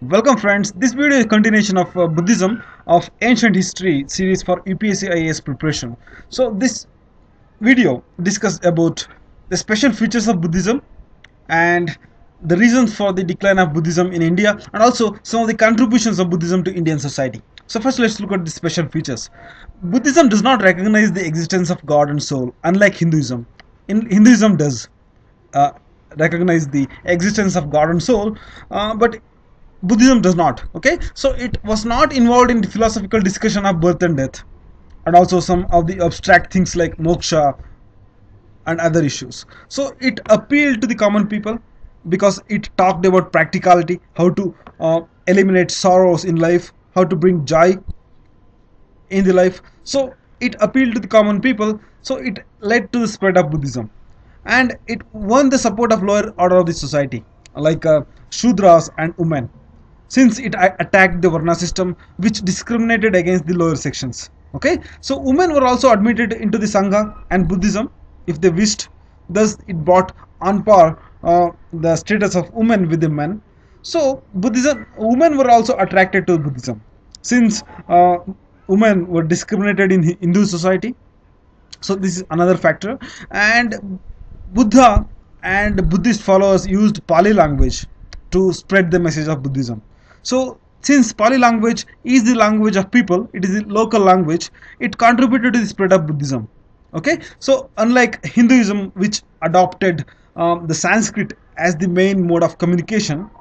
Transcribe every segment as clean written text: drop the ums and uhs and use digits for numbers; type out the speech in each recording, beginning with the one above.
Welcome friends, this video is a continuation of Buddhism of Ancient History series for UPSC IAS preparation. So this video discusses about the special features of Buddhism and the reasons for the decline of Buddhism in India and also some of the contributions of Buddhism to Indian society. So first let's look at the special features. Buddhism does not recognize the existence of God and soul unlike Hinduism. Hinduism does uh, recognize the existence of God and soul, but Buddhism does not. Okay, so it was not involved in the philosophical discussion of birth and death, and also some of the abstract things like moksha and other issues. So it appealed to the common people because it talked about practicality, how to eliminate sorrows in life, how to bring joy in the life. So it appealed to the common people. So it led to the spread of Buddhism, and it won the support of lower order of the society, like Shudras and women, since it attacked the Varna system which discriminated against the lower sections. Okay, so women were also admitted into the Sangha and Buddhism if they wished. Thus, it brought on par the status of women with the men. So, Buddhism, women were also attracted to Buddhism since women were discriminated in Hindu society. So, this is another factor. And Buddha and Buddhist followers used Pali language to spread the message of Buddhism. So, since Pali language is the language of people, it is the local language, it contributed to the spread of Buddhism. Okay, so unlike Hinduism, which adopted the Sanskrit as the main mode of communication,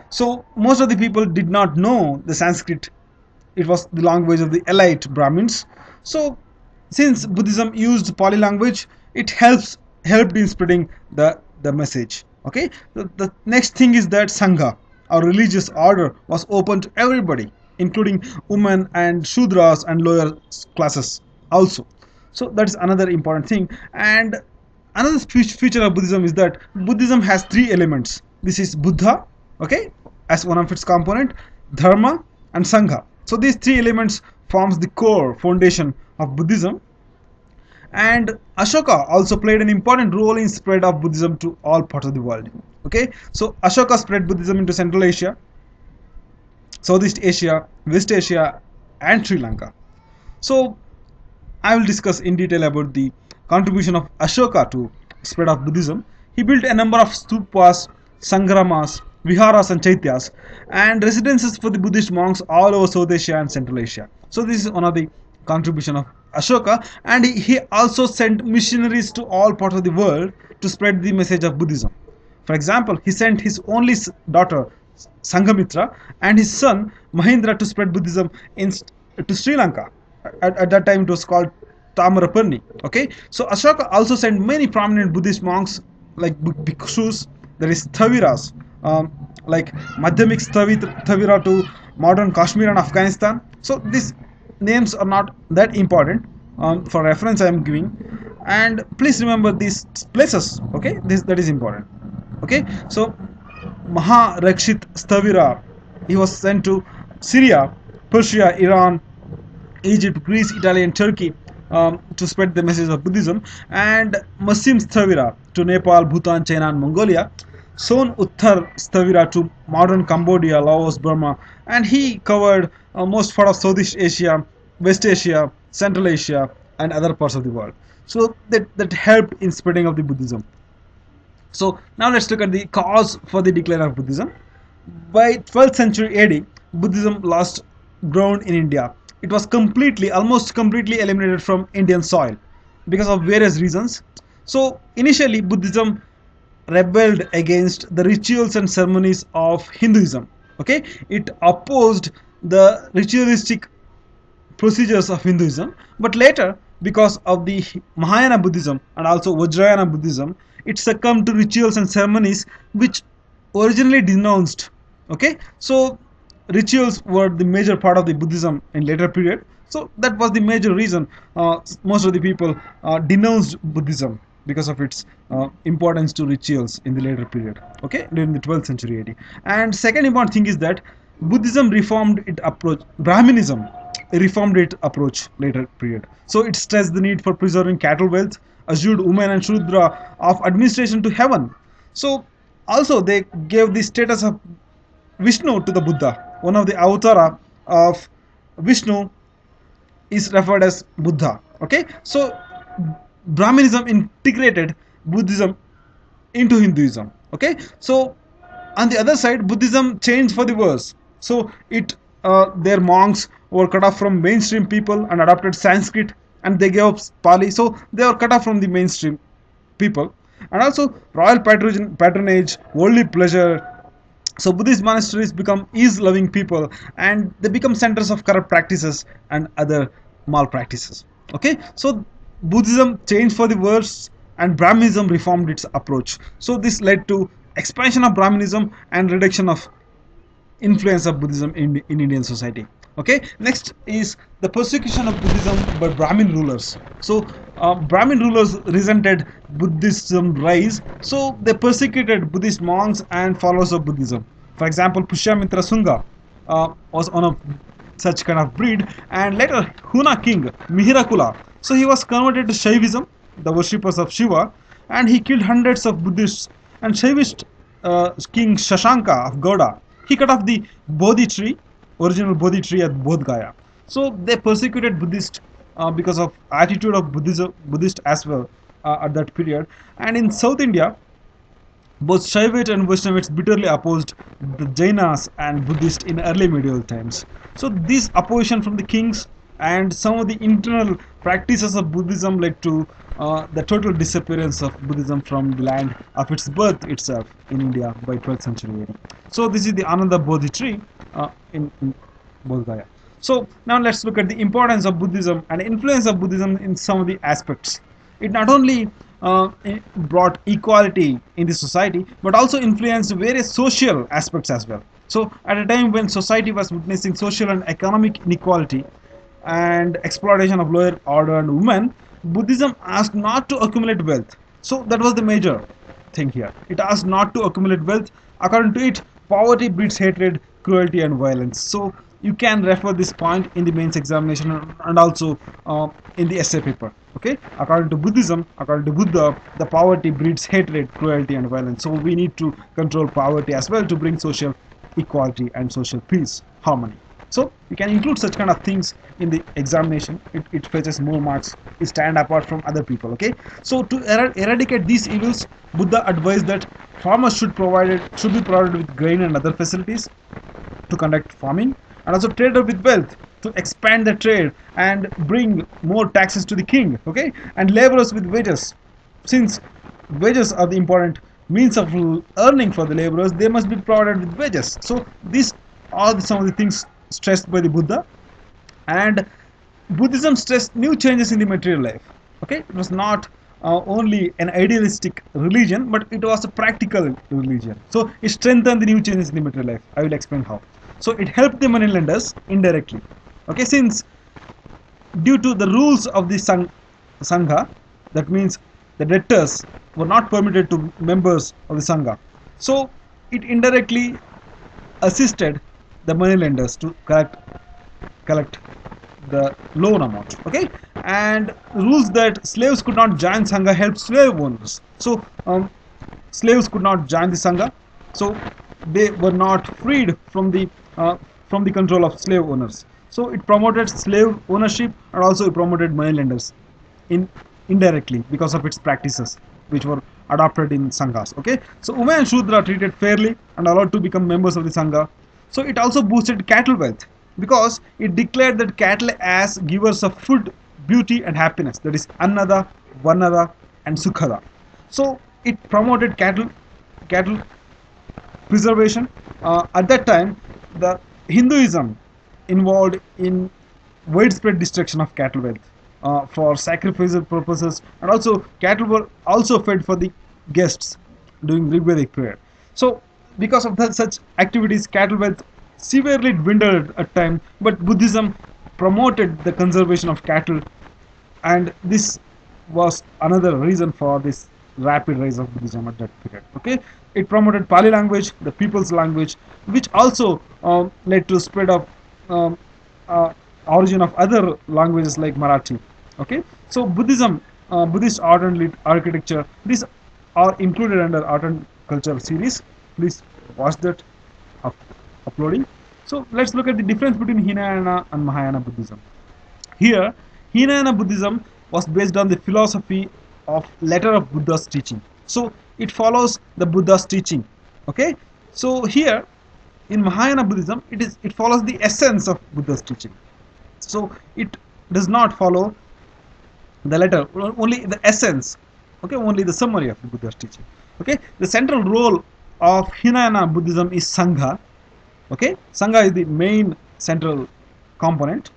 so most of the people did not know the Sanskrit. It was the language of the elite Brahmins. So since Buddhism used Pali language, it helped in spreading the message. Okay, the next thing is that Sangha, our religious order, was open to everybody, including women and Shudras and lower classes also. So that is another important thing. And another feature of Buddhism is that Buddhism has three elements. This is Buddha, okay, as one of its component, Dharma and Sangha. So these three elements forms the core foundation of Buddhism. And Ashoka also played an important role in spread of Buddhism to all parts of the world. Okay, so Ashoka spread Buddhism into Central Asia, Southeast Asia, West Asia, and Sri Lanka. So I will discuss in detail about the contribution of Ashoka to spread of Buddhism. He built a number of stupas, sangramas, viharas and chaityas, and residences for the Buddhist monks all over South Asia and Central Asia. So this is one of the contribution of Ashoka, and he also sent missionaries to all parts of the world to spread the message of Buddhism. For example, he sent his only daughter Sanghamitra and his son Mahendra to spread Buddhism to Sri Lanka. At that time, it was called Tamarapanni. Okay, so Ashoka also sent many prominent Buddhist monks like bhikshus, there is Thaviras, like Madhyamik Thavira to modern Kashmir and Afghanistan. So these names are not that important. For reference, I am giving, and please remember these places. Okay, that is important. Okay, so Maharakshit Stavira, he was sent to Syria, Persia, Iran, Egypt, Greece, Italy, and Turkey to spread the message of Buddhism, and Masim Stavira to Nepal, Bhutan, China, and Mongolia. Son Uttar Stavira to modern Cambodia, Laos, Burma, and he covered most part of Southeast Asia, West Asia, Central Asia, and other parts of the world. So that helped in spreading of the Buddhism. So now let's look at the cause for the decline of Buddhism. By 12th century AD, Buddhism lost ground in India. It was almost completely eliminated from Indian soil because of various reasons. So initially, Buddhism rebelled against the rituals and ceremonies of Hinduism. Okay, it opposed the ritualistic procedures of Hinduism, but later, because of the Mahayana Buddhism and also Vajrayana Buddhism, it succumbed to rituals and ceremonies which originally denounced. Okay, so rituals were the major part of the Buddhism in later period. So that was the major reason most of the people denounced Buddhism because of its importance to rituals in the later period. Okay, during the 12th century AD. And second important thing is that Buddhism reformed its approach. Brahminism reformed its approach later period. So it stressed the need for preserving cattle wealth, assured women and Shudra of administration to heaven. So also they gave the status of Vishnu to the Buddha. One of the avatara of Vishnu is referred as Buddha. Okay, so Brahminism integrated Buddhism into Hinduism. Okay, so on the other side, Buddhism changed for the worse. So it their monks were cut off from mainstream people and adopted Sanskrit, and they gave up Pali. So they were cut off from the mainstream people, and also royal patronage, worldly pleasure. So Buddhist monasteries become ease-loving people, and they become centers of corrupt practices and other malpractices. Okay, so Buddhism changed for the worse, and Brahminism reformed its approach. So this led to expansion of Brahminism and reduction of influence of Buddhism in Indian society. Okay, next is the persecution of Buddhism by Brahmin rulers. So Brahmin rulers resented Buddhism rise, so they persecuted Buddhist monks and followers of Buddhism. For example, Pushyamitra Sunga was on a such kind of breed, and later Huna king Mihirakula. So he was converted to Shaivism, the worshippers of Shiva, and he killed hundreds of Buddhists. And Shaivist king Shashanka of Gauda, he cut off the Bodhi tree, original Bodhi tree at Bodh Gaya. So they persecuted Buddhists because of attitude of Buddhist as well at that period. And in South India, both Shaivite and Vaishnavites bitterly opposed the Jainas and Buddhists in early medieval times. So this opposition from the kings and some of the internal practices of Buddhism led to the total disappearance of Buddhism from the land of its birth itself in India by 12th century AD. So this is the Ananda Bodhi tree in Bodh Gaya. So now let's look at the importance of Buddhism and influence of Buddhism in some of the aspects. It not only brought equality in the society, but also influenced various social aspects as well. So at a time when society was witnessing social and economic inequality and exploitation of lower order and women, Buddhism asked not to accumulate wealth. So that was the major thing here. It asked not to accumulate wealth. According to it, poverty breeds hatred, cruelty, and violence. So you can refer this point in the mains examination and also in the essay paper. Okay, according to Buddhism, according to Buddha, the poverty breeds hatred, cruelty, and violence. So we need to control poverty as well to bring social equality and social peace, harmony. So you can include such kind of things in the examination. It fetches more marks. It stand apart from other people. Okay. So to eradicate these evils, Buddha advised that farmers should be provided with grain and other facilities to conduct farming, and also traded with wealth to expand the trade and bring more taxes to the king. Okay, and laborers with wages, since wages are the important means of earning for the laborers, they must be provided with wages. So these are some of the things stressed by the Buddha. And Buddhism stressed new changes in the material life. Okay, it was not only an idealistic religion, but it was a practical religion. So it strengthened the new changes in the material life. I will explain how. So it helped the moneylenders indirectly. Okay, since due to the rules of the Sangha, that means the debtors were not permitted to members of the Sangha. So it indirectly assisted the moneylenders to collect the loan amount. Okay, and rules that slaves could not join Sangha helped slave owners. So slaves could not join the Sangha, so they were not freed from the control of slave owners. So it promoted slave ownership, and also it promoted moneylenders indirectly because of its practices which were adopted in Sanghas. Okay, so women and Shudra treated fairly and allowed to become members of the Sangha. So it also boosted cattle wealth because it declared that cattle as givers of food, beauty, and happiness. That is Annada, Varnada, and Sukhada. So it promoted cattle preservation. At that time, the Hinduism involved in widespread destruction of cattle wealth for sacrificial purposes, and also cattle were also fed for the guests during Rigvedic period. So because of such activities, cattle wealth severely dwindled at time, but Buddhism promoted the conservation of cattle, and this was another reason for this rapid rise of Buddhism at that period. Okay, it promoted Pali language, the people's language, which also led to spread of origin of other languages like Marathi. Okay, so Buddhism, Buddhist art and architecture, these are included under art and culture series. Please watch that uploading. So let's look at the difference between Hinayana and Mahayana Buddhism. Here, Hinayana Buddhism was based on the philosophy of letter of Buddha's teaching. So it follows the Buddha's teaching. Okay. So here in Mahayana Buddhism, it follows the essence of Buddha's teaching. So it does not follow the letter, only the essence. Okay, only the summary of the Buddha's teaching. Okay, the central role of Hinayana Buddhism is Sangha. Okay, Sangha is the main central component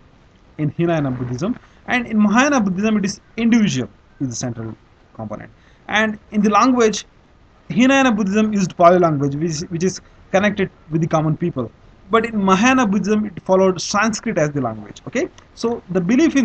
in Hinayana Buddhism, and in Mahayana Buddhism it is individual is the central component. And in the language, Hinayana Buddhism used Pali language, which is connected with the common people. But in Mahayana Buddhism, it followed Sanskrit as the language. Okay, so the belief in